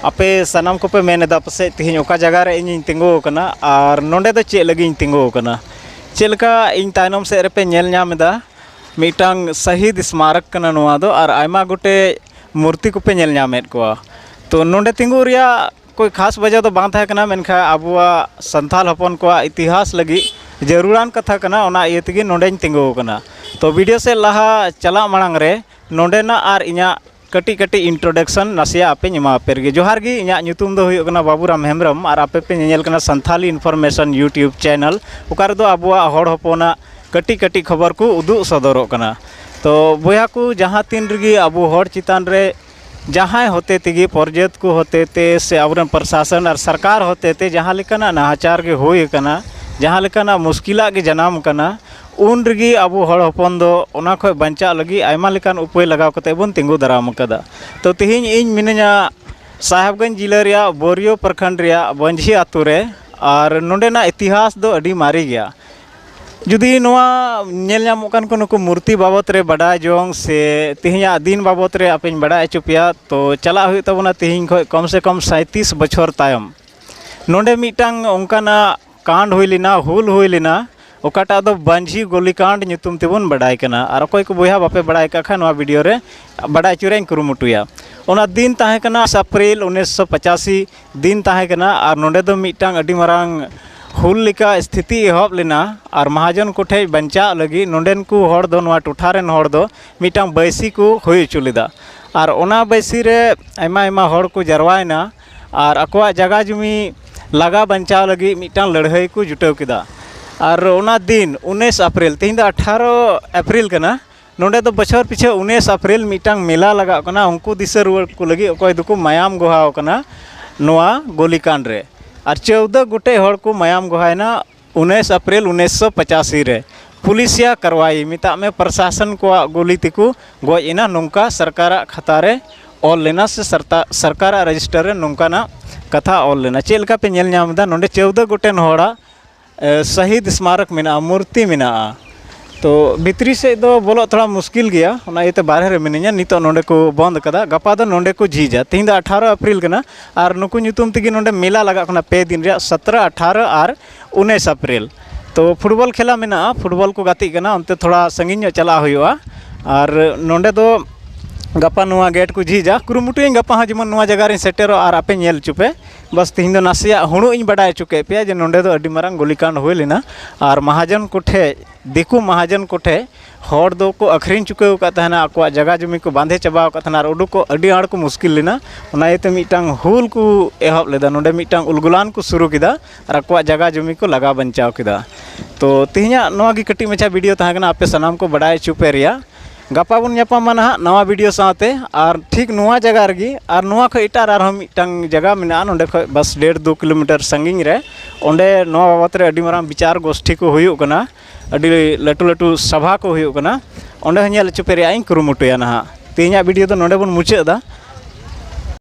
आपे सनाम को पे मेनेदा पसे तिहिन ओका जगह रे इन तिंगो कना और नोंडे दो चे लगी तिंगो कना चेलका इन तायनम से रे पे नेल ᱧᱟᱢᱮदा मिटांग शहीद स्मारक कना नोआ दो और आयमा गोटे मूर्ति को पे नेल ᱧᱟᱢᱮᱫ कोआ तो नोंडे तिंगो रिया कोई खास वजह तो बांध है कना मेनखा आबुआ संथाल हपन को इतिहास लगी जरूरान कथा कना ओना इये तगी नोंडे तिंगो कना तो वीडियो से लहा चला मांग रे नोंडेना और इना कटी कटी इंट्रोडक्शन नासिया आपे निमा पेरगे जोहार गी इना ᱧᱩᱛᱩᱢ दो हुयो कना बाबूराम हेम्ब्रम और आपे पे नेल कना संथाली इन्फॉर्मेशन यूट्यूब चैनल ओकार दो आबुआ हड़ हपना कटी कटी खबर को उदुग सदरोग कना तो बोया को जहाँ तीन रगी अबो हड़ चितान रे जहाँ होते तेगी पर्यत को होते ते से अब प्रशासन और सरकार होते ते जहाँ लेकाना नाहचार के होय कना जहाँ लेकाना मुश्किला के जनाम कना उन रगी अबो हड़ हपन दो ओना खय बंचा लगी आयमा लेकान उपाय लगाव कते बन तिंगु दराम कदा तो तिहिन इन मिनया साहेबगंज जिला रिया बोरियो प्रखंड रिया बंझी आतु रे और नोंडेना इतिहास दो अडी मारी गया जुदी नोआ नेल ᱧᱟᱢᱚᱜ को नुकु मूर्ति बाबत रे बड़ा जोंग से तिहिया दिन बाबत रे आपेन बड़ा चुपिया तो चला हुई तबना तिहिन खय कम से कम 37 बछर तायम नोंडे मिटांग ओंकाना कांड हुई लेना हुल हुई लेना ओकाटा दो बंझी गोलीकांड ᱧᱩᱛᱩᱢ तेबन बड़ाई कना और अकोय को बोया बापे बड़ाई का खा नोआ वीडियो रे बड़ाई चुरें कुरुमुटुया ओना दिन ताहे कना अप्रैल 1985 दिन ताहे कना और नोंडे दो मिटांग अडी मारांग हुल लिका स्थिति एहब लेना और महाजन कोठे बंचा लगी नोंडेन को हड़ दो नोआ टोठारेन हड़ दो मिटांग बैसी को होय चुलेदा और ओना बैसी रे आयमा आयमा हड़ को जरवायना और अकोआ जगह जुमी लगा बंचा लगी मिटांग लड़ाई को जुटाव किदा और ओना दिन 19 अप्रैल तीन 18 अप्रैल कना नोंडे दो बछर पीछे 19 अप्रैल मिटांग मेला लगा कना उनको दिशा रुआर को लगी अकोय दुको मायाम गोहाव कना नोआ गोलीकांड रे और 14 गोटे हड़ को मायाम गोहायना 19 अप्रैल 1985 रे पुलिसिया करवाई मिता में प्रशासन को गोली तिको गोइना नोंका सरकार खाता रे ऑल लेना से सरकार रजिस्टर रे नोंका ना कथा ऑल लेना चेलका पे नेल ᱧᱟᱢदा नोंडे 14 गोटेन हड़ा शहीद स्मारक मेना मूर्ति मेना तो भितरी से दो बोलो थोड़ा मुश्किल गया ओना इते बाहर रे मिनिया नितो नोंडे को बंद कदा गपा दो नोंडे को झीजा तीन 18 अप्रैल कना और नुकु ᱧᱩᱛᱩᱢ तेगी नोंडे मेला लगा कना पे दिन रे 17 18 और 19 अप्रैल तो फुटबॉल खेला मेना फुटबॉल को गाती कना उनते थोड़ा संगीन चला हुआ और नोंडे दो गपा नुआ गेट को झीजा कुरुमुटुई गपा जेमन नुआ जगह रे सेटेरो और आपे नेल चुपे बस तीन दो नासिया हुणु इन बड़ा चुके पे जे नोंडे दो अडी मारांग गोलीकांड होय लेना और महाजन कोठे दिकु महाजन कोठे हड़ दो को अखरीन चुके का तहना अको जगह जमी को बांधे चबा का तहना और उडु को अडी आड़ को मुश्किल लेना ओना एते मिटांग हुल को एहब लेदा नोंडे मिटांग उलगुलान को शुरू किदा और अको जगह जमी को लगा बंचाव किदा तो तिहिया नोआ गी कटी मछा वीडियो ताहकना आपे सनाम को बड़ा चुपे रिया गपा बन ᱧᱟᱯᱟᱢᱟ ᱱᱟᱦᱟᱜ नवा वीडियो साथे और ठीक नुआ जगह रगी और नुआ खो इटार और हम मिटांग जगह मेना नोंडे खो बस 1.5-2 किलोमीटर संगिंग रे ओंडे नवा बाबत रे अडी मारांग विचार गोष्ठी को हुयुग कना अडी लटू लटू सभा को हुयुग कना ओंडे हनेल चुपे रे आइन कुरुमुटुया नहा तेहिया वीडियो तो नोंडे बन मुचादा